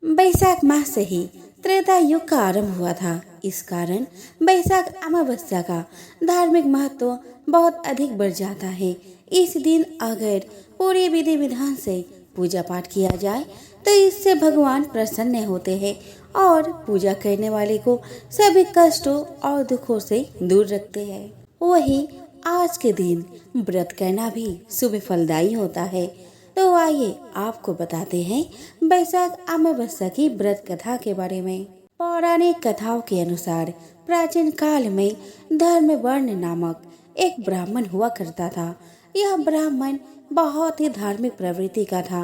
बैसाख माह से ही त्रेता युग का आरंभ हुआ था। इस कारण बैसाख अमावस्या का धार्मिक महत्व बहुत अधिक बढ़ जाता है। इस दिन अगर पूरी विधि विधान से पूजा पाठ किया जाए तो इससे भगवान प्रसन्न होते हैं और पूजा करने वाले को सभी कष्टों और दुखों से दूर रखते हैं। वही आज के दिन व्रत करना भी शुभ फलदायी होता है। तो आइए आपको बताते हैं बैसाख अमावस्या की व्रत कथा के बारे में। पौराणिक कथाओं के अनुसार प्राचीन काल में धर्मवर्ण नामक एक ब्राह्मण हुआ करता था। यह ब्राह्मण बहुत ही धार्मिक प्रवृत्ति का था।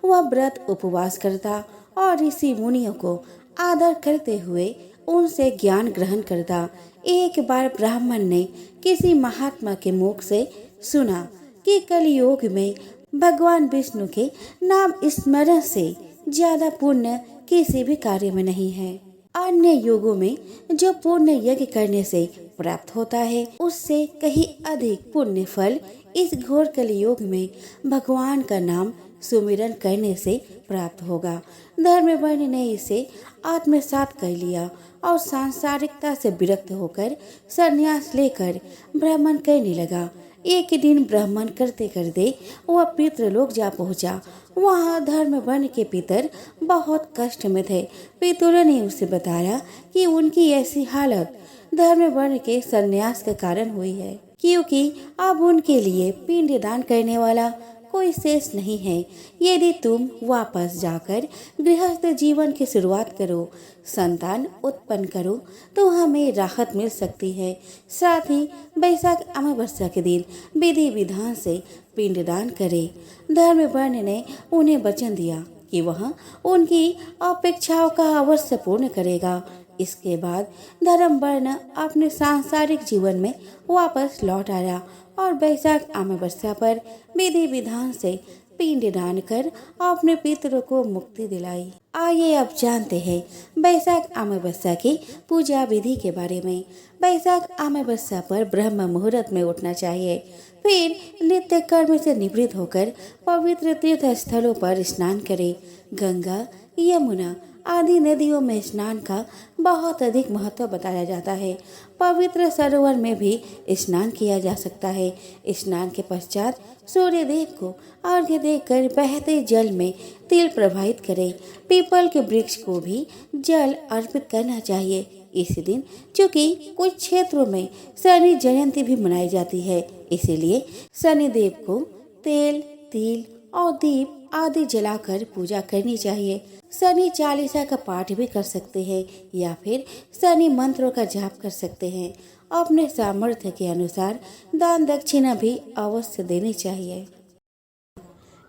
वह व्रत उपवास करता और ऋषि मुनियों को आदर करते हुए उनसे ज्ञान ग्रहण करता। एक बार ब्राह्मण ने किसी महात्मा के मुख से सुना कि कलयुग में भगवान विष्णु के नाम स्मरण से ज्यादा पुण्य किसी भी कार्य में नहीं है। अन्य युगों में जो पुण्य यज्ञ करने से प्राप्त होता है उससे कहीं अधिक पुण्य फल इस घोर कलयुग में भगवान का नाम सुमिरन करने से प्राप्त होगा। धर्मवर्ण ने इसे आत्मसात कर लिया और सांसारिकता से विरक्त होकर संन्यास लेकर भ्रमण करने लगा। एक दिन भ्रमण करते करते वह पितृलोक जा पहुंचा। वहाँ धर्मवर्ण के पितर बहुत कष्ट में थे। पितरों ने उसे बताया कि उनकी ऐसी हालत धर्मवर्ण के संन्यास के कारण हुई है, क्योंकि अब उनके लिए पिंड दान करने वाला कोई शेष नहीं है। यदि तुम वापस जाकर गृहस्थ जीवन की शुरुआत करो, संतान उत्पन्न करो तो हमें राहत मिल सकती है। साथ ही बैसाख अमावस्या के दिन विधि विधान से पिंडदान करे। धर्मवर्ण ने उन्हें वचन दिया कि वह उनकी अपेक्षाओं का अवश्य पूर्ण करेगा। इसके बाद धर्मवर्ण अपने सांसारिक जीवन में वापस लौट आया और बैसाख अमावस्या पर विधि विधान से पिंड दान कर अपने पितरों को मुक्ति दिलाई। आइए अब जानते हैं बैसाख अमावस्या की पूजा विधि के बारे में। बैसाख अमावस्या पर ब्रह्म मुहूर्त में उठना चाहिए। फिर नित्य कर्म से निवृत्त होकर पवित्र तीर्थ स्थलों पर स्नान करें। गंगा, यमुना आदि नदियों में स्नान का बहुत अधिक महत्व बताया जाता है। पवित्र सरोवर में भी स्नान किया जा सकता है। स्नान के पश्चात सूर्य देव को अर्घ्य देकर बहते जल में तिल प्रवाहित करें। पीपल के वृक्ष को भी जल अर्पित करना चाहिए। इस दिन चूँकि कुछ क्षेत्रों में शनि जयंती भी मनाई जाती है, इसीलिए शनि देव को तेल, तिल और दीप आदि जलाकर पूजा करनी चाहिए। शनि चालीसा का पाठ भी कर सकते हैं या फिर शनि मंत्रों का जाप कर सकते हैं। अपने सामर्थ्य के अनुसार दान दक्षिणा भी अवश्य देनी चाहिए।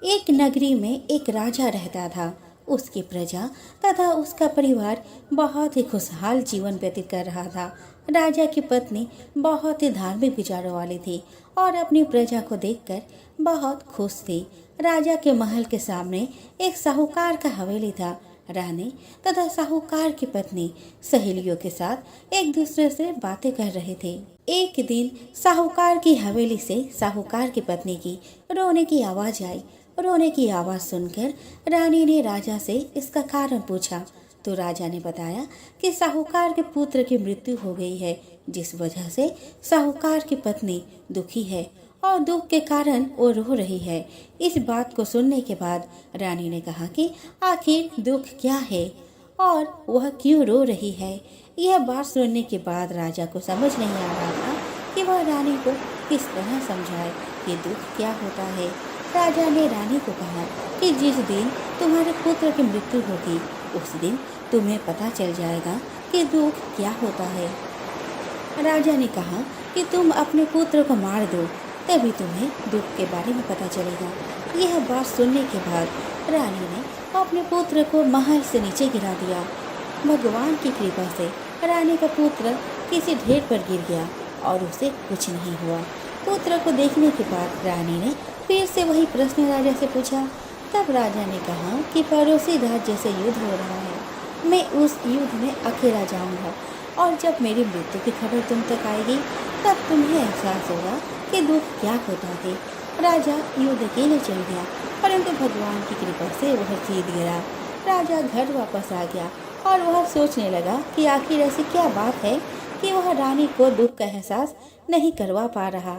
एक नगरी में एक राजा रहता था। उसकी प्रजा तथा उसका परिवार बहुत ही खुशहाल जीवन व्यतीत कर रहा था। राजा की पत्नी बहुत ही धार्मिक विचारों वाली थी और अपनी प्रजा को देखकर बहुत खुश थी। राजा के महल के सामने एक साहूकार का हवेली था। रानी तथा साहूकार की पत्नी सहेलियों के साथ एक दूसरे से बातें कर रहे थे। एक दिन साहूकार की हवेली से साहूकार की पत्नी की रोने की आवाज आई। रोने की आवाज सुनकर रानी ने राजा से इसका कारण पूछा तो राजा ने बताया कि साहूकार के पुत्र की मृत्यु हो गई है, जिस वजह से साहूकार की पत्नी दुखी है और दुख के कारण वो रो रही है। इस बात को सुनने के बाद रानी ने कहा कि आखिर दुख क्या है और वह क्यों रो रही है। यह बात सुनने के बाद राजा को समझ नहीं आ रहा था कि वह रानी को किस तरह समझाए कि दुख क्या होता है। राजा ने रानी को कहा कि जिस दिन तुम्हारे पुत्र की मृत्यु होगी उस दिन तुम्हें पता चल जाएगा कि दुख क्या होता है। राजा ने कहा कि तुम अपने पुत्र को मार दो, तभी तुम्हें दुख के बारे में पता चलेगा। यह बात सुनने के बाद रानी ने अपने पुत्र को महल से नीचे गिरा दिया। भगवान की कृपा से रानी का पुत्र किसी ढेर पर गिर गया और उसे कुछ नहीं हुआ। पुत्र को देखने के बाद रानी ने फिर से वही प्रश्न राजा से पूछा। तब राजा ने कहा कि पड़ोसी राज्य से युद्ध हो रहा है, मैं उस युद्ध में अकेला जाऊंगा और जब मेरी मृत्यु की खबर तुम तक आएगी तब तुम्हें एहसास होगा कि दुख क्या होता है। राजा युद्ध के लिए चल गया, परंतु भगवान की कृपा से वह जीत गया। राजा घर वापस आ गया और वह सोचने लगा कि आखिर ऐसी क्या बात है कि वह रानी को दुख का एहसास नहीं करवा पा रहा।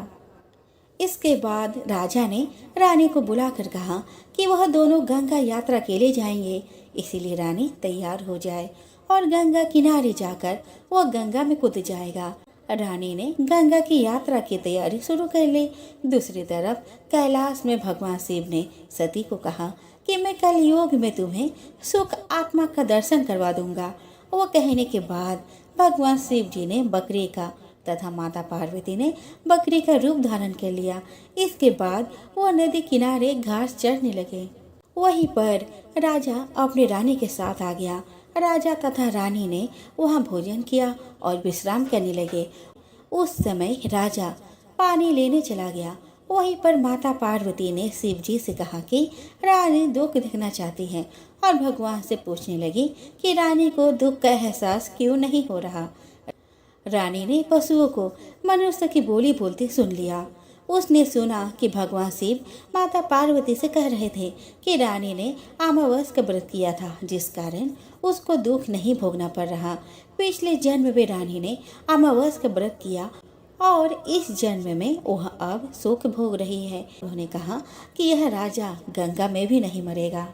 इसके बाद राजा ने रानी को बुलाकर कहा कि वह दोनों गंगा यात्रा के लिए जाएंगे, इसीलिए रानी तैयार हो जाए और गंगा किनारे जाकर वह गंगा में कूद जाएगा। रानी ने गंगा की यात्रा की तैयारी शुरू कर ली। दूसरी तरफ कैलाश में भगवान शिव ने सती को कहा कि मैं कल योग में तुम्हें सुख आत्मा का दर्शन करवा दूंगा। वो कहने के बाद भगवान शिव जी ने बकरी का तथा माता पार्वती ने बकरी का रूप धारण कर लिया। इसके बाद वो नदी किनारे घास चढ़ने लगे। वहीं पर राजा अपनी रानी के साथ आ गया। राजा तथा रानी ने वहां भोजन किया और विश्राम करने लगे। उस समय राजा पानी लेने चला गया। वहीं पर माता पार्वती ने शिव जी से कहा कि रानी दुख देखना चाहती है और भगवान से पूछने लगी कि रानी को दुख का एहसास क्यों नहीं हो रहा। रानी ने पशुओं को मनुष्य की बोली बोलते सुन लिया। उसने सुना कि भगवान शिव माता पार्वती से कह रहे थे कि रानी ने अमावस का व्रत किया था, जिस कारण उसको दुख नहीं भोगना पड़ रहा। पिछले जन्म में रानी ने अमावस का व्रत किया और इस जन्म में वह अब सुख भोग रही है। उन्होंने कहा कि यह राजा गंगा में भी नहीं मरेगा।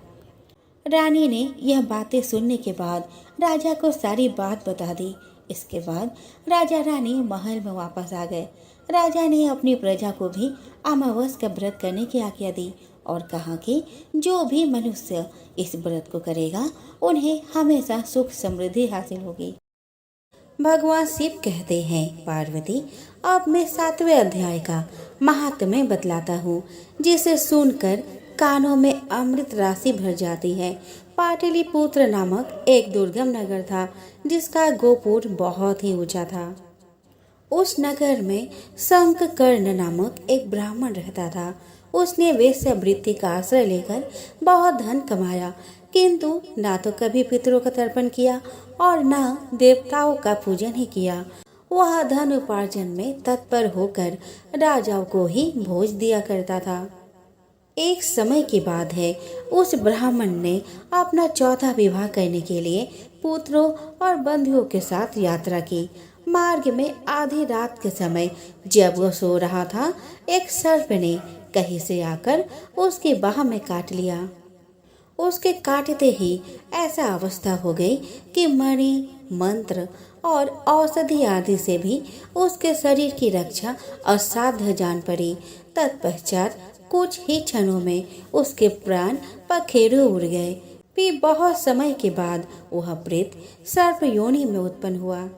रानी ने यह बातें सुनने के बाद राजा को सारी बात बता दी। इसके बाद राजा रानी महल में वापस आ गए। राजा ने अपनी प्रजा को भी अमावस का व्रत करने की आज्ञा दी और कहा कि जो भी मनुष्य इस व्रत को करेगा उन्हें हमेशा सुख समृद्धि हासिल होगी। भगवान शिव कहते हैं, पार्वती अब मैं 7वें अध्याय का महात्म्य बतलाता हूँ, जिसे सुनकर कानों में अमृत राशि भर जाती है। पाटलिपुत्र नामक एक दुर्गम नगर था, जिसका गोपुर बहुत ही ऊंचा था। उस नगर में शंखकर्ण नामक एक ब्राह्मण रहता था। उसने वेश्यावृत्ति का आश्रय लेकर बहुत धन कमाया, किंतु ना तो कभी पितरों का तर्पण किया और ना देवताओं का पूजन ही किया। वह धन उपार्जन में तत्पर होकर राजाओं को ही भोज दिया करता था। एक समय की बात है, उस ब्राह्मण ने अपना चौथा विवाह करने के लिए पुत्रों और बंधुओं के साथ यात्रा की। मार्ग में आधी रात के समय जब वो सो रहा था, एक सर्प ने कहीं से आकर उसकी बाह में काट लिया। उसके काटते ही ऐसा अवस्था हो गई कि मणि, मंत्र और औषधि आदि से भी उसके शरीर की रक्षा असाध्य जान पड़ी। तत्पश्चात कुछ ही क्षणों में उसके प्राण पखेरु उड़ गए। फिर बहुत समय के बाद वह प्रेत सर्प योनि में उत्पन्न हुआ।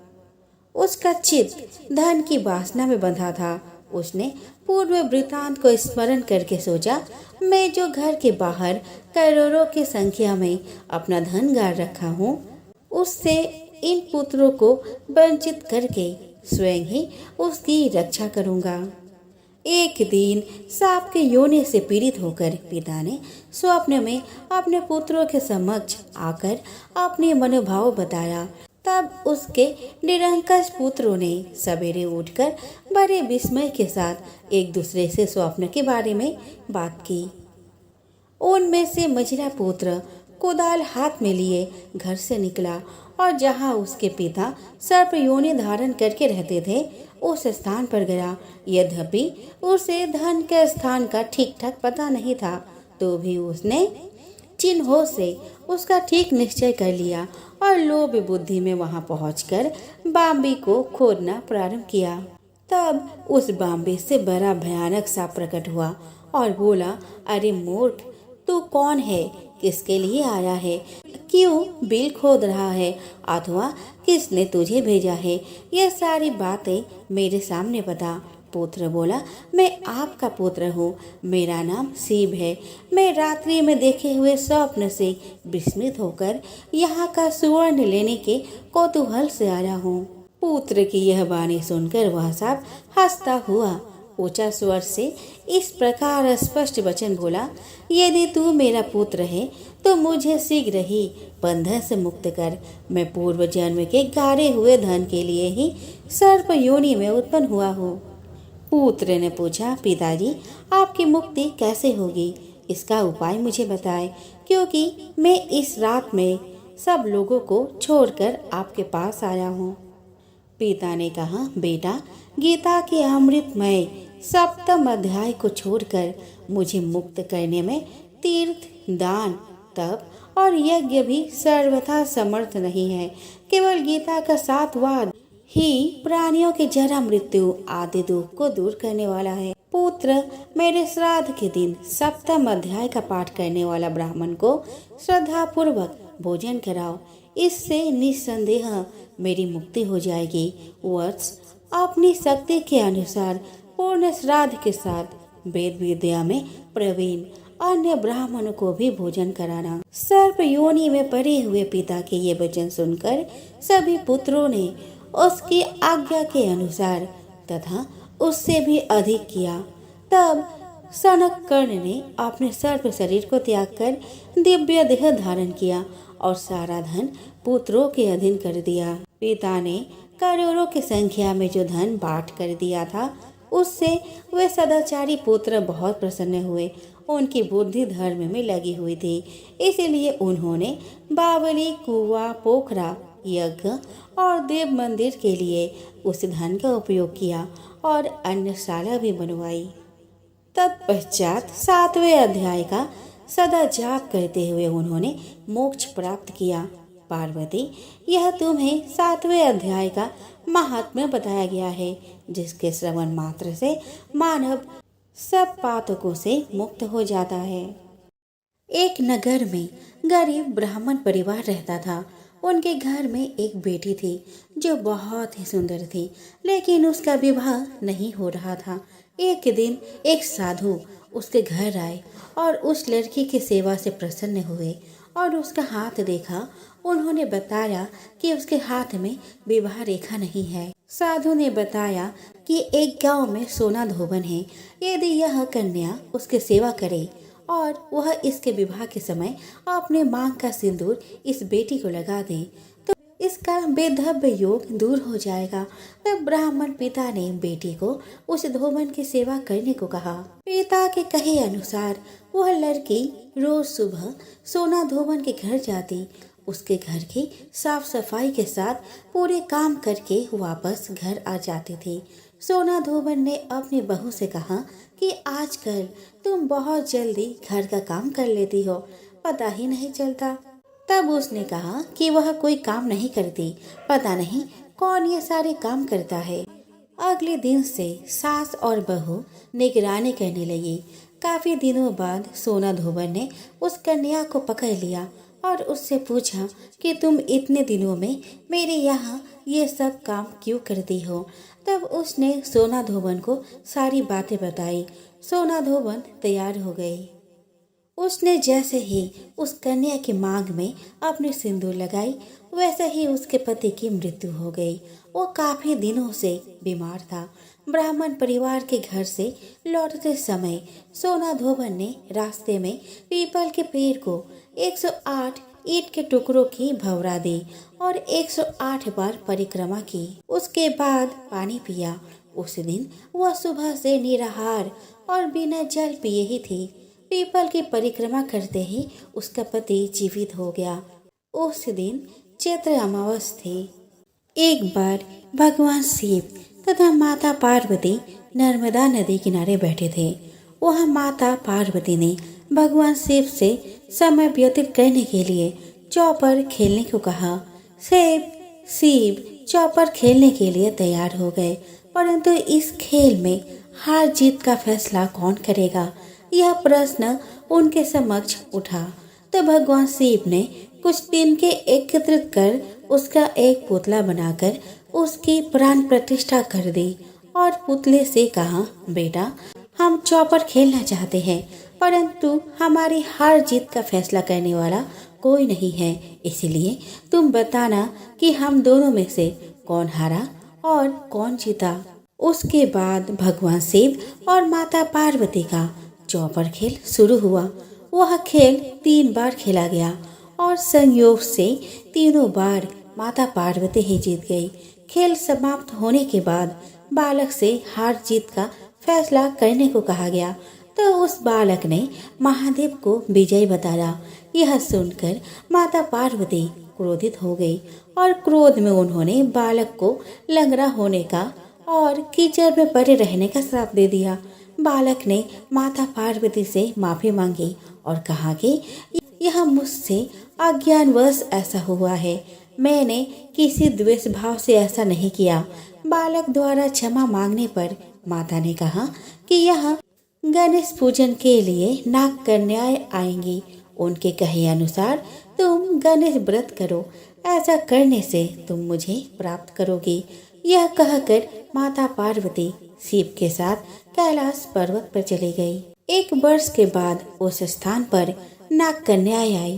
उसका चित्त धन की वासना में बंधा था। उसने पूर्व वृतांत को स्मरण करके सोचा, मैं जो घर के बाहर करोड़ों की संख्या में अपना धन गाड़ रखा हूँ, उससे इन पुत्रों को वंचित करके स्वयं ही उसकी रक्षा करूँगा। एक दिन सांप के योनि से पीड़ित होकर पिता ने स्वप्न में अपने पुत्रों के समक्ष आकर अपने मनोभाव बताया। तब उसके निरंकुश पुत्रों ने सवेरे उठकर बड़े विस्मय के साथ एक दूसरे से स्वप्न के बारे में बात की। उनमें से मझिला पुत्र कुदाल हाथ में लिए घर से निकला और जहां उसके पिता सर्प योनि धारण करके रहते थे, उस स्थान पर गया। यद्यपि उसे धन के स्थान का ठीक ठाक पता नहीं था, तो भी उसने चिन्हों से उसका ठीक निश्चय कर लिया और लोभ बुद्धि में वहां पहुंचकर बाम्बी को खोदना प्रारंभ किया। तब उस बाम्बी से बड़ा भयानक सांप प्रकट हुआ और बोला, अरे मूर्ख, तू कौन है? किसके लिए आया है? क्यों बिल खोद रहा है? अथवा किसने तुझे भेजा है? ये सारी बातें मेरे सामने बता। पुत्र बोला, मैं आपका पुत्र हूँ, मेरा नाम शिव है। मैं रात्रि में देखे हुए स्वप्न से विस्मित होकर यहाँ का सुवर्ण लेने के कौतूहल से आया हूँ। पुत्र की यह वाणी सुनकर वह सांप हंसता हुआ ऊंचा स्वर से इस प्रकार स्पष्ट वचन बोला, यदि तू मेरा पुत्र है तो मुझे शीघ्र ही बंधन से मुक्त कर। मैं पूर्व जन्म के गाड़े हुए धन के लिए ही सर्प योनि में उत्पन्न हुआ हूँ। पुत्र ने पूछा, पिताजी, आपकी मुक्ति कैसे होगी? इसका उपाय मुझे बताएं। क्योंकि मैं इस रात में सब लोगों को छोड़कर आपके पास आया हूँ। पिता ने कहा, बेटा, गीता के अमृतमय सप्तम अध्याय को छोड़कर मुझे मुक्त करने में तीर्थ, दान, तप और यज्ञ भी सर्वथा समर्थ नहीं है। केवल गीता का 7वां ही प्राणियों के जरा, मृत्यु आदि दुख को दूर करने वाला है। पुत्र, मेरे श्राद्ध के दिन सप्तम अध्याय का पाठ करने वाला ब्राह्मण को श्रद्धा पूर्वक भोजन कराओ। इससे निस्संदेह मेरी मुक्ति हो जाएगी। वत्स, अपनी शक्ति के अनुसार पूर्ण श्राद्ध के साथ वेद विद्या में प्रवीण अन्य ब्राह्मणों को भी भोजन कराना। सर्प योनि में पड़े हुए पिता के ये वचन सुनकर सभी पुत्रों ने उसकी आज्ञा के अनुसार तथा उससे भी अधिक किया। तब सनक कर्ण ने अपने सर्प शरीर को त्याग कर दिव्य देह धारण किया और सारा धन पुत्रों के अधीन कर दिया। पिता ने करोड़ों की संख्या में जो धन बांट कर दिया था, उससे वे सदाचारी पुत्र बहुत प्रसन्न हुए। उनकी बुद्धि धर्म में लगी हुई थी, इसलिए उन्होंने बावली, कुआं, पोखरा, यज्ञ और देव मंदिर के लिए उस धन का उपयोग किया और अन्नशाला भी बनवाई। तत्पश्चात 7वें अध्याय का सदा जाप करते हुए उन्होंने मोक्ष प्राप्त किया। पार्वती, यह तुम्हें 7वें अध्याय का महात्म्य बताया गया है, जिसके श्रवण मात्र से मानव सब पातकों से मुक्त हो जाता है। एक नगर में गरीब ब्राह्मण परिवार रहता था। उनके घर में एक बेटी थी जो बहुत ही सुंदर थी, लेकिन उसका विवाह नहीं हो रहा था। एक दिन एक साधु उसके घर आए और उस लड़की की सेवा से प्रसन्न हुए और उसका हाथ देखा। उन्होंने बताया कि उसके हाथ में विवाह रेखा नहीं है। साधु ने बताया कि एक गांव में सोना धोबन है। यदि यह कन्या उसकी सेवा करे और वह इसके विवाह के समय अपने मांग का सिंदूर इस बेटी को लगा दे, तो इसका बेधव्य योग दूर हो जाएगा। तब ब्राह्मण पिता ने बेटी को उस धोबन की सेवा करने को कहा। पिता के कहे अनुसार वह लड़की रोज सुबह सोना धोबन के घर जाती, उसके घर की साफ सफाई के साथ पूरे काम करके वापस घर आ जाती थी। सोना धोबन ने अपनी बहू से कहा कि आजकल तुम बहुत जल्दी घर का काम कर लेती हो, पता ही नहीं चलता। तब उसने कहा कि वह कोई काम नहीं करती, पता नहीं कौन ये सारे काम करता है। अगले दिन से सास और बहू निगरानी करने लगी। काफी दिनों बाद सोना धोबन ने उस कन्या को पकड़ लिया और उससे पूछा कि तुम इतने दिनों में मेरे यहाँ ये सब काम क्यों करती हो। तब उसने सोना धोबन को सारी बातें बताई। सोना धोबन तैयार हो गई। उसने जैसे ही उस कन्या की मांग में अपनी सिंदूर लगाई, वैसे ही उसके पति की मृत्यु हो गई। वो काफी दिनों से बीमार था। ब्राह्मण परिवार के घर से लौटते समय सोना धोबन ने रास्ते में पीपल के पेड़ को 108 ईंट के टुकड़ों की भवरा दी और 108 बार परिक्रमा की। उसके बाद पानी पिया। उस दिन वह सुबह से निराहार और बिना जल पिए ही थी। पीपल की परिक्रमा करते ही उसका पति जीवित हो गया। उस दिन चैत्र अमावस थी। एक बार भगवान शिव तथा माता पार्वती नर्मदा नदी किनारे बैठे थे। वहाँ माता पार्वती ने भगवान शिव से समय व्यतीत करने के लिए चौपर खेलने को कहा। शिव चौपर खेलने के लिए तैयार हो गए, परंतु इस खेल में हार जीत का फैसला कौन करेगा, यह प्रश्न उनके समक्ष उठा। तो भगवान शिव ने कुछ दिन के एकत्रित कर उसका एक पुतला बनाकर उसकी प्राण प्रतिष्ठा कर दी और पुतले से कहा, बेटा, हम चौपर खेलना चाहते हैं, परंतु हमारी हार जीत का फैसला करने वाला कोई नहीं है, इसलिए तुम बताना कि हम दोनों में से कौन हारा और कौन जीता। उसके बाद भगवान शिव और माता पार्वती का चौपर खेल शुरू हुआ। वह खेल 3 बार खेला गया और संयोग से तीनों बार माता पार्वती ही जीत गई। खेल समाप्त होने के बाद बालक से हार जीत का फैसला करने को कहा गया, तो उस बालक ने महादेव को विजयी बताया। यह सुनकर माता पार्वती क्रोधित हो गई और क्रोध में उन्होंने बालक को लंगड़ा होने का और कीचड़ में पड़े रहने का श्राप दे दिया। बालक ने माता पार्वती से माफी मांगी और कहा कि यह मुझसे अज्ञानवश ऐसा हुआ है, मैंने किसी द्वेष भाव से ऐसा नहीं किया। बालक द्वारा क्षमा मांगने पर माता ने कहा कि यह गणेश पूजन के लिए नाग कन्याएं आएंगी, उनके कहे अनुसार तुम गणेश व्रत करो, ऐसा करने से तुम मुझे प्राप्त करोगी। यह कहकर माता पार्वती शिव के साथ कैलाश पर्वत पर चली गई। 1 वर्ष के बाद उस स्थान पर नाग कन्याएं आई।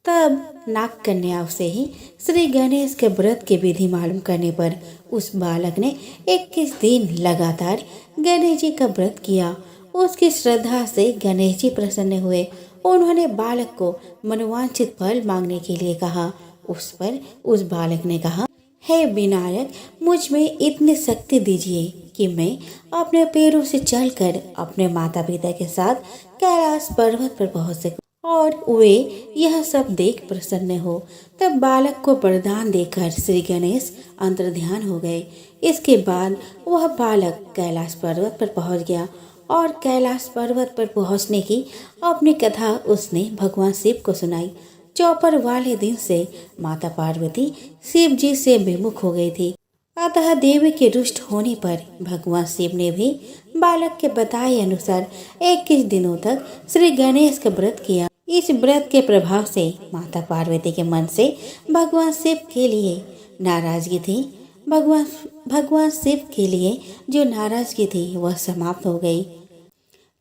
तब नाग कन्याओं से ही श्री गणेश के व्रत की विधि मालूम करने पर उस बालक ने 21 दिन लगातार गणेश जी का व्रत किया। उसकी श्रद्धा से गणेश जी प्रसन्न हुए। उन्होंने बालक को मनोवांछित फल मांगने के लिए कहा। उस पर उस बालक ने कहा, हे विनायक, मुझ में इतनी शक्ति दीजिए कि मैं अपने पैरों से चलकर अपने माता पिता के साथ कैलाश पर्वत पर पहुंच सकूं और वे यह सब देख प्रसन्न हो। तब बालक को वरदान देकर श्री गणेश अंतर्ध्यान हो गए। इसके बाद वह बालक कैलाश पर्वत पर पहुंच गया और कैलाश पर्वत पर पहुंचने की अपनी कथा उसने भगवान शिव को सुनाई। चौपर वाले दिन से माता पार्वती शिव जी से विमुख हो गई थी। अतः देवी के रुष्ट होने पर भगवान शिव ने भी बालक के बताए अनुसार 21 दिनों तक श्री गणेश का व्रत किया। इस व्रत के प्रभाव से माता पार्वती के मन से भगवान शिव के लिए नाराजगी थी। भगवान शिव के लिए जो नाराजगी थी वह समाप्त हो गई।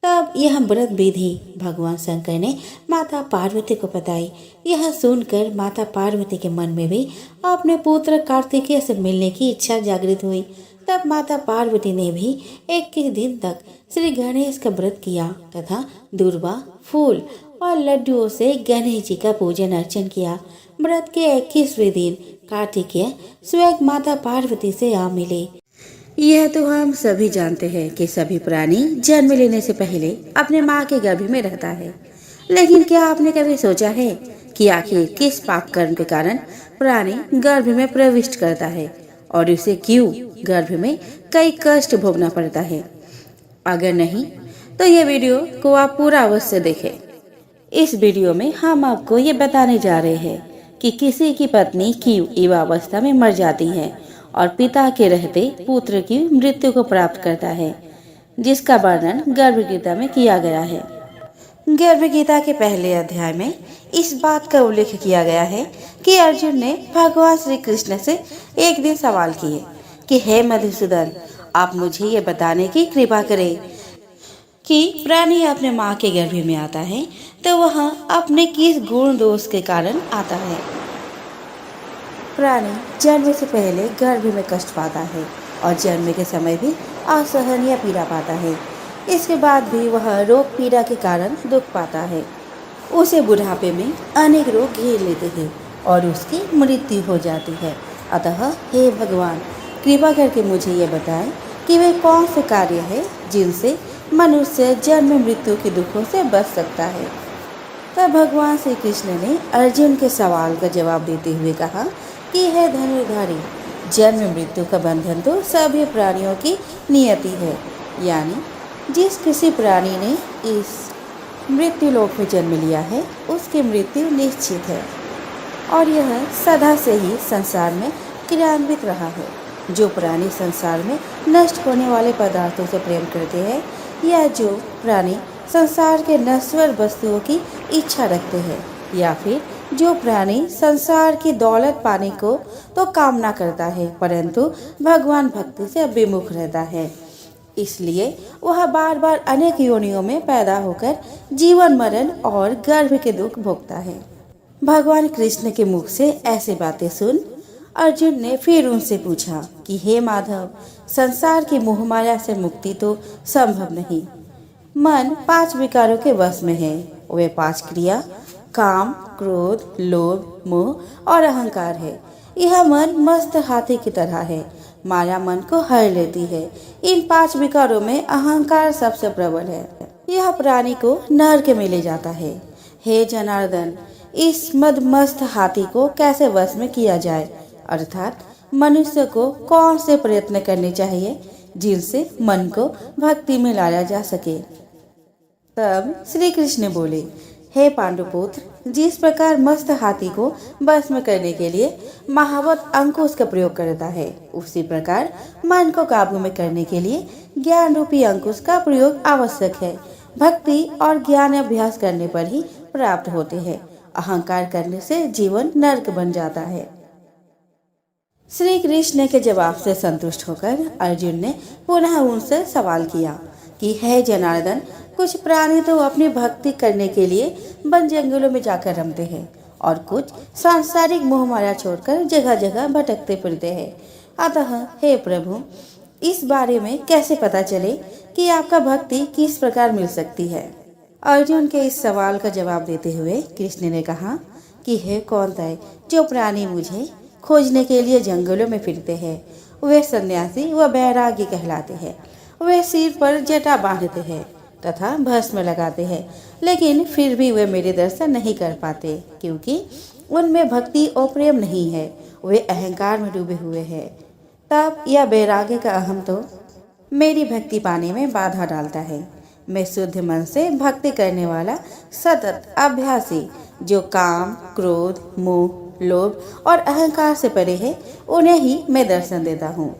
तब यह व्रत विधि भगवान शंकर ने माता पार्वती को बताई। यह सुनकर माता पार्वती के मन में भी अपने पुत्र कार्तिकेय से मिलने की इच्छा जागृत हुई। तब माता पार्वती ने भी 21 दिन तक श्री गणेश का व्रत किया तथा दूर्वा, फूल और लड्डुओं से गणेश जी का पूजन अर्चन किया। व्रत के 21वें दिन कार्तिकेय स्वयं माता पार्वती से आ मिले। यह तो हम सभी जानते हैं कि सभी प्राणी जन्म लेने से पहले अपने माँ के गर्भ में रहता है, लेकिन क्या आपने कभी सोचा है कि आखिर किस पाप कर्म के कारण प्राणी गर्भ में प्रविष्ट करता है और उसे क्यों गर्भ में कई कष्ट भोगना पड़ता है? अगर नहीं तो ये वीडियो को आप पूरा अवश्य देखें। इस वीडियो में हम आपको ये बताने जा रहे हैं कि किसी की पत्नी क्यों युवावस्था में मर जाती है और पिता के रहते पुत्र की मृत्यु को प्राप्त करता है, जिसका वर्णन गर्भ गीता में किया गया है। गर्भ गीता के पहले अध्याय में इस बात का उल्लेख किया गया है कि अर्जुन ने भगवान श्री कृष्ण से एक दिन सवाल किए कि हे मधुसूदन, आप मुझे ये बताने की कृपा करें कि प्राणी अपने माँ के गर्भ में आता है तो वह अपने किस गुण दोष के कारण आता है। प्राणी जन्म से पहले गर्भ में कष्ट पाता है और जन्म के समय भी असहनीय पीड़ा पाता है। इसके बाद भी वह रोग पीड़ा के कारण दुख पाता है। उसे बुढ़ापे में अनेक रोग घेर लेते हैं और उसकी मृत्यु हो जाती है। अतः हे भगवान, कृपा करके मुझे ये बताएं कि वे कौन से कार्य है जिनसे मनुष्य जन्म मृत्यु के दुखों से बच सकता है। तब भगवान श्री कृष्ण ने अर्जुन के सवाल का जवाब देते हुए कहा कि है धनुर्धारी, जन्म मृत्यु का बंधन तो सभी प्राणियों की नियति है, यानी जिस किसी प्राणी ने इस मृत्यु लोक में जन्म लिया है उसकी मृत्यु निश्चित है और यह सदा से ही संसार में क्रियान्वित रहा है। जो प्राणी संसार में नष्ट होने वाले पदार्थों से प्रेम करते हैं या जो प्राणी संसार के नश्वर वस्तुओं की इच्छा रखते हैं या फिर जो प्राणी संसार की दौलत पाने को तो कामना करता है परंतु भगवान भक्ति से विमुख रहता है, इसलिए वह बार बार अनेक योनियों में पैदा होकर जीवन मरण और गर्भ के दुख भोगता है। भगवान कृष्ण के मुख से ऐसी बातें सुन अर्जुन ने फिर उनसे पूछा कि हे माधव, संसार की मोहमाया से मुक्ति तो संभव नहीं। मन 5 विकारों के वश में है। वे 5 क्रिया काम, क्रोध, लोभ, मोह और अहंकार है। यह मन मस्त हाथी की तरह है, माया मन को हर लेती है। इन 5 विकारों में अहंकार सबसे प्रबल है। यह प्राणी को नरक में ले जाता है। हे जनार्दन, इस मदमस्त हाथी को कैसे वश में किया जाए, अर्थात मनुष्य को कौन से प्रयत्न करने चाहिए जिनसे मन को भक्ति में लाया जा सके। तब श्री कृष्ण बोले, हे पांडुपुत्र, जिस प्रकार मस्त हाथी को बस में करने के लिए महावत अंकुश का प्रयोग करता है, उसी प्रकार मन को काबू में करने के लिए ज्ञान रूपी अंकुश का प्रयोग आवश्यक है। भक्ति और ज्ञान अभ्यास करने पर ही प्राप्त होते हैं। अहंकार करने से जीवन नरक बन जाता है। श्री कृष्ण के जवाब से संतुष्ट होकर अर्जुन ने पुनः उनसे सवाल किया कि हे जनार्दन, कुछ प्राणी तो अपनी भक्ति करने के लिए वन जंगलों में जाकर रमते हैं और कुछ सांसारिक मोह माया छोड़कर जगह जगह भटकते फिरते हैं। अतः हे प्रभु, इस बारे में कैसे पता चले कि आपका भक्ति किस प्रकार मिल सकती है। अर्जुन के इस सवाल का जवाब देते हुए कृष्ण ने कहा कि हे कौन्तेय, जो प्राणी मुझे खोजने के लिए जंगलों में फिरते हैं वे सन्यासी व बैरागी कहलाते हैं। वे सिर पर जटा बांधते हैं तथा भस्म लगाते हैं, लेकिन फिर भी वे मेरे दर्शन नहीं कर पाते, क्योंकि उनमें भक्ति और प्रेम नहीं है। वे अहंकार में डूबे हुए हैं। तब यह बैरागी का अहम तो मेरी भक्ति पाने में बाधा डालता है। मैं शुद्ध मन से भक्ति करने वाला सतत अभ्यासी, जो काम, क्रोध, मोह, लोभ और अहंकार से परे है, उन्हें ही मैं दर्शन देता हूँ।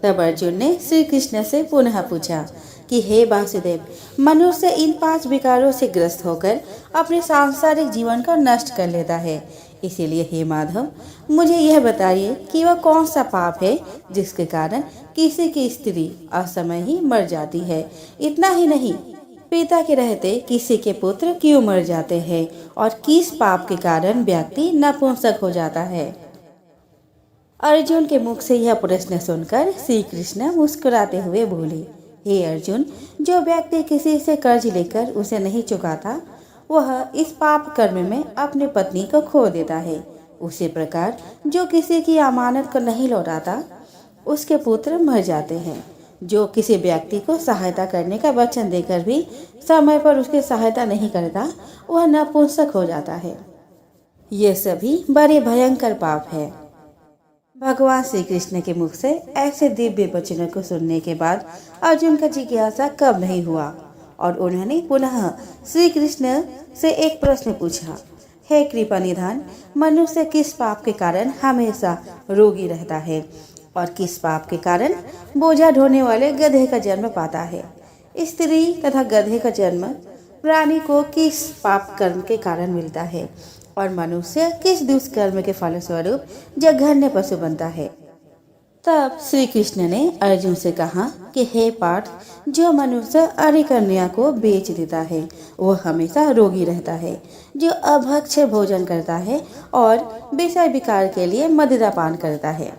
तब अर्जुन ने श्री कृष्ण से पुनः पूछा कि हे वासुदेव, मनुष्य इन 5 विकारों से ग्रस्त होकर अपने सांसारिक जीवन को नष्ट कर लेता है। इसीलिए हे माधव, मुझे यह बताइए कि वह कौन सा पाप है जिसके कारण किसी की स्त्री असमय ही मर जाती है। इतना ही नहीं, पिता के रहते किसी के पुत्र क्यों मर जाते हैं और किस पाप के कारण व्यक्ति नपुंसक हो जाता है। अर्जुन के मुख से यह प्रश्न सुनकर श्री कृष्ण मुस्कुराते हुए बोले, हे अर्जुन, जो व्यक्ति किसी से कर्ज लेकर उसे नहीं चुकाता, वह इस पाप कर्म में अपनी पत्नी को खो देता है। उसी प्रकार जो किसी की अमानत को नहीं लौटाता, उसके पुत्र मर जाते हैं। जो किसी व्यक्ति को सहायता करने का वचन देकर भी समय पर उसकी सहायता नहीं करता, वह नपुंसक हो जाता है। ये सभी बड़े भयंकर पाप है। भगवान श्री कृष्ण के मुख से ऐसे दिव्य वचनों को सुनने के बाद अर्जुन का जिज्ञासा कम नहीं हुआ और उन्होंने पुनः श्री कृष्ण से एक प्रश्न पूछा, हे कृपा निधान, मनुष्य किस पाप के कारण हमेशा रोगी रहता है और किस पाप के कारण बोझा ढोने वाले गधे का जन्म पाता है। स्त्री तथा गधे का जन्म प्राणी को किस पाप कर्म के कारण मिलता है और मनुष्य किस दुष्कर्म के फलस्वरूप जघन्य पशु बनता है। तब श्री कृष्ण ने अर्जुन से कहा कि हे पार्थ, जो मनुष्य अरि कन्या को बेच देता है वह हमेशा रोगी रहता है। जो अभक्ष्य भोजन करता है और विषय विकार के लिए मदिरा पान करता है,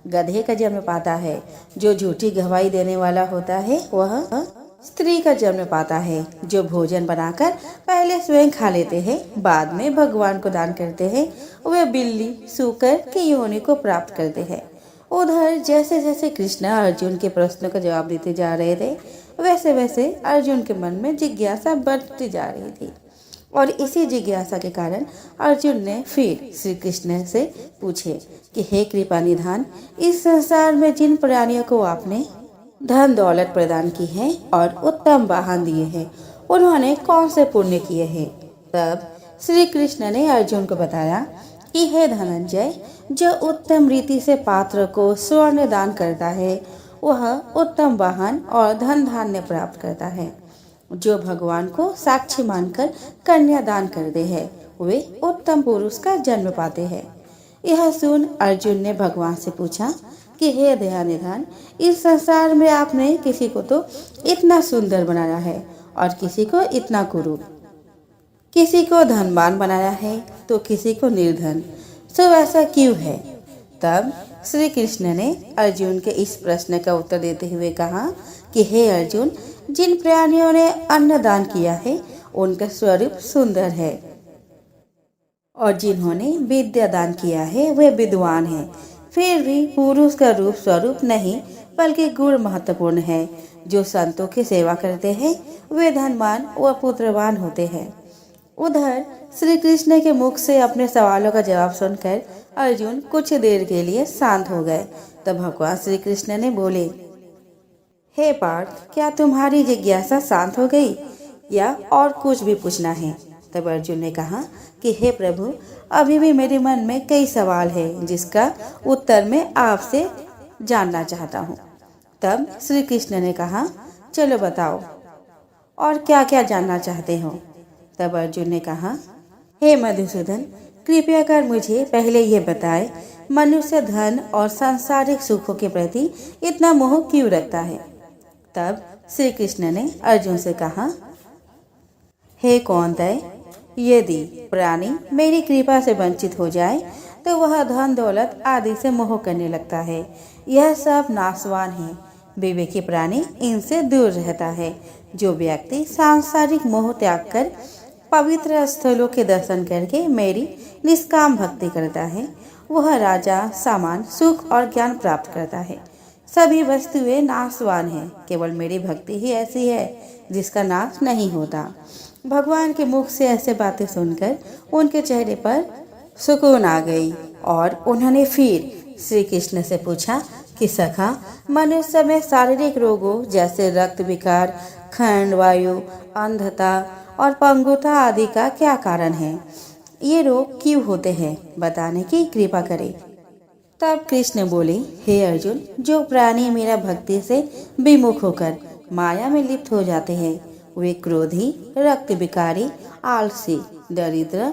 गधे का जन्म पाता है। जो झूठी गवाही देने वाला होता है वह स्त्री का जन्म पाता है। जो भोजन बनाकर पहले स्वयं खा लेते हैं, बाद में भगवान को दान करते हैं, वे बिल्ली, सूकर की योनि को प्राप्त करते हैं। उधर जैसे जैसे कृष्ण अर्जुन के प्रश्नों का जवाब देते जा रहे थे, वैसे वैसे अर्जुन के मन में जिज्ञासा बढ़ती जा रही थी और इसी जिज्ञासा के कारण अर्जुन ने फिर श्री कृष्ण से पूछे कि हे कृपा निधान, इस संसार में जिन प्राणियों को आपने धन दौलत प्रदान की है और उत्तम वाहन दिए हैं, उन्होंने कौन से पुण्य किए हैं। तब श्री कृष्ण ने अर्जुन को बताया कि हे धनंजय, जो उत्तम रीति से पात्र को स्वर्ण दान करता है वह उत्तम वाहन और धन धान्य प्राप्त करता है। जो भगवान को साक्षी मानकर कन्या दान करते हैं वे उत्तम पुरुष का जन्म पाते हैं। यह सुन अर्जुन ने भगवान से पूछा कि हे दयानिधान, इस संसार में आपने किसी को तो इतना सुंदर बनाया है और किसी को इतना कुरूप, किसी को धनवान बनाया है तो किसी को निर्धन, सो ऐसा क्यों है। तब श्री कृष्ण ने अर्जुन के इस प्रश्न का उत्तर देते हुए कहा कि हे अर्जुन, जिन प्राणियों ने अन्न दान किया है उनका स्वरूप सुंदर है और जिन्होंने विद्या दान किया है वे विद्वान हैं। फिर भी पुरुष का रूप स्वरूप नहीं बल्कि गुण महत्वपूर्ण है। जो संतों की सेवा करते हैं वे धनवान व पुत्रवान होते हैं। उधर श्री कृष्ण के मुख से अपने सवालों का जवाब सुनकर अर्जुन कुछ देर के लिए शांत हो गए। तब भगवान श्री कृष्ण ने बोले, हे पार्थ, क्या तुम्हारी जिज्ञासा शांत हो गई या और कुछ भी पूछना है? तब अर्जुन ने कहा कि हे प्रभु, अभी भी मेरे मन में कई सवाल है जिसका उत्तर मैं आपसे जानना चाहता हूँ। तब श्री कृष्ण ने कहा, चलो बताओ, और क्या क्या जानना चाहते हो? तब अर्जुन ने कहा, हे मधुसूदन, कृपया कर मुझे पहले ये बताए, मनुष्य धन और सांसारिक सुखों के प्रति इतना मोह क्यों रखता है? तब श्री कृष्ण ने अर्जुन से कहा, हे कौन्तेय, यदि प्राणी मेरी कृपा से वंचित हो जाए तो वह धन दौलत आदि से मोह करने लगता है। यह सब नाशवान है। विवेकी प्राणी इनसे दूर रहता है। जो व्यक्ति सांसारिक मोह त्याग कर पवित्र स्थलों के दर्शन करके मेरी निष्काम भक्ति करता है, वह राजा, सामान, सुख और ज्ञान प्राप्त करता है। सभी वस्तुएं नाशवान हैं, केवल मेरी भक्ति ही ऐसी है जिसका नाश नहीं होता। भगवान के मुख से ऐसे बातें सुनकर उनके चेहरे पर सुकून आ गई और उन्होंने फिर श्री कृष्ण से पूछा कि सखा, मनुष्य में शारीरिक रोगों जैसे रक्त विकार, खंड वायु, अंधता और पंगुता आदि का क्या कारण है? ये रोग क्यों होते हैं? बताने की कृपा करें। तब कृष्ण बोले, हे अर्जुन, जो प्राणी मेरा भक्ति से विमुख होकर माया में लिप्त हो जाते हैं, वे क्रोधी, रक्त विकारी, आलसी, दरिद्र,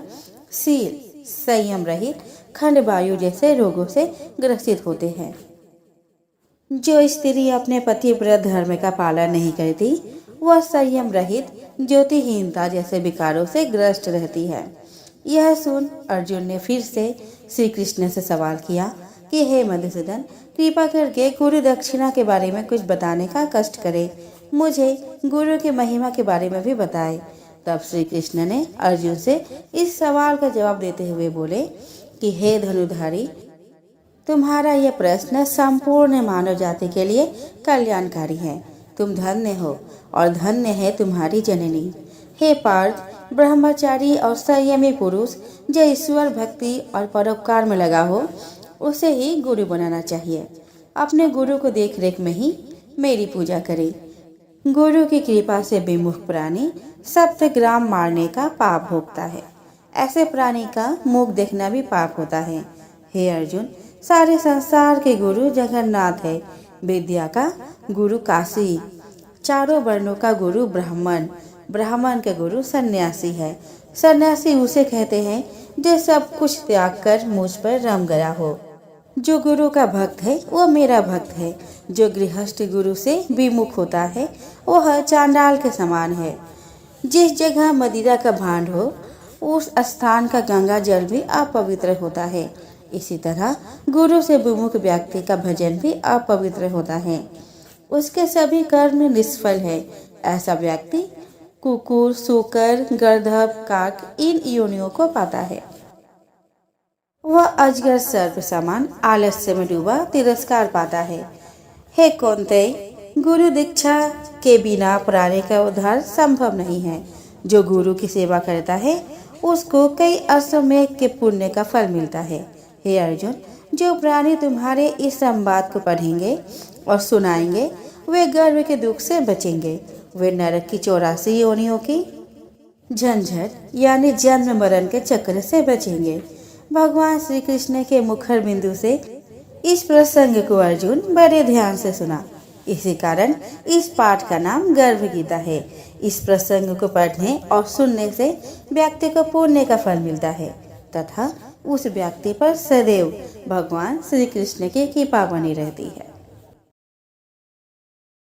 शील, संयम रहित, खंड वायु जैसे रोगों से ग्रसित होते हैं। जो स्त्री अपने पतिव्रत धर्म का पालन नहीं करती, वह संयम रहित, ज्योतिहीनता जैसे विकारों से ग्रस्त रहती है। यह सुन अर्जुन ने फिर से श्री कृष्ण से सवाल किया कि हे मधुसूदन, कृपा करके गुरु दक्षिणा के बारे में कुछ बताने का कष्ट करे। मुझे गुरु की महिमा के बारे में भी बताए। तब श्री कृष्ण ने अर्जुन से इस सवाल का जवाब देते हुए बोले कि हे धनुधारी, तुम्हारा यह प्रश्न संपूर्ण मानव जाति के लिए कल्याणकारी है। तुम धन्य हो और धन्य है तुम्हारी जननी। हे पार्थ, ब्रह्मचारी और संयमी पुरुष जो ईश्वर भक्ति और परोपकार में लगा हो, उसे ही गुरु बनाना चाहिए। अपने गुरु को देख रेख में ही मेरी पूजा करे। गुरु की कृपा से विमुख प्राणी सप्तग्राम मारने का पाप भोगता है। ऐसे प्राणी का मुख देखना भी पाप होता है। हे अर्जुन, सारे संसार के गुरु जगन्नाथ है। विद्या का गुरु काशी, चारों वर्णों का गुरु ब्राह्मण, ब्राह्मण का गुरु सन्यासी है। सन्यासी उसे कहते हैं जो सब कुछ त्याग कर मुझ पर रम गया हो। जो गुरु का भक्त है वह मेरा भक्त है। जो गृहस्थ गुरु से विमुख होता है वह चांडाल के समान है। जिस जगह मदिरा का भांड हो, उस स्थान का गंगा जल भी अपवित्र होता है। इसी तरह गुरु से विमुख व्यक्ति का भजन भी अपवित्र होता है। उसके सभी कर्म निष्फल है। ऐसा व्यक्ति कुकुर, सूकर, गर्दभ, काक इन योनियों को पाता है। वह अजगर सर्प समान आलस्य में डूबा तिरस्कार पाता है। हे कौन्तेय, गुरु दीक्षा के बिना प्राणी का उद्धार संभव नहीं है। जो गुरु की सेवा करता है उसको कई अश्वमेध के पुण्य का फल मिलता है। हे अर्जुन, जो प्राणी तुम्हारे इस संवाद को पढ़ेंगे और सुनाएंगे, वे गर्भ के दुख से बचेंगे। वे नरक की 84 योनियों की झंझट यानी जन्म मरण के चक्र से बचेंगे। भगवान श्री कृष्ण के मुखर बिंदु से इस प्रसंग को अर्जुन बड़े ध्यान से सुना। इसी कारण इस पाठ का नाम गर्भ गीता है। इस प्रसंग को पढ़ने और सुनने से व्यक्ति को पुण्य का फल मिलता है तथा उस व्यक्ति पर सदैव भगवान श्री कृष्ण की कृपा बनी रहती है।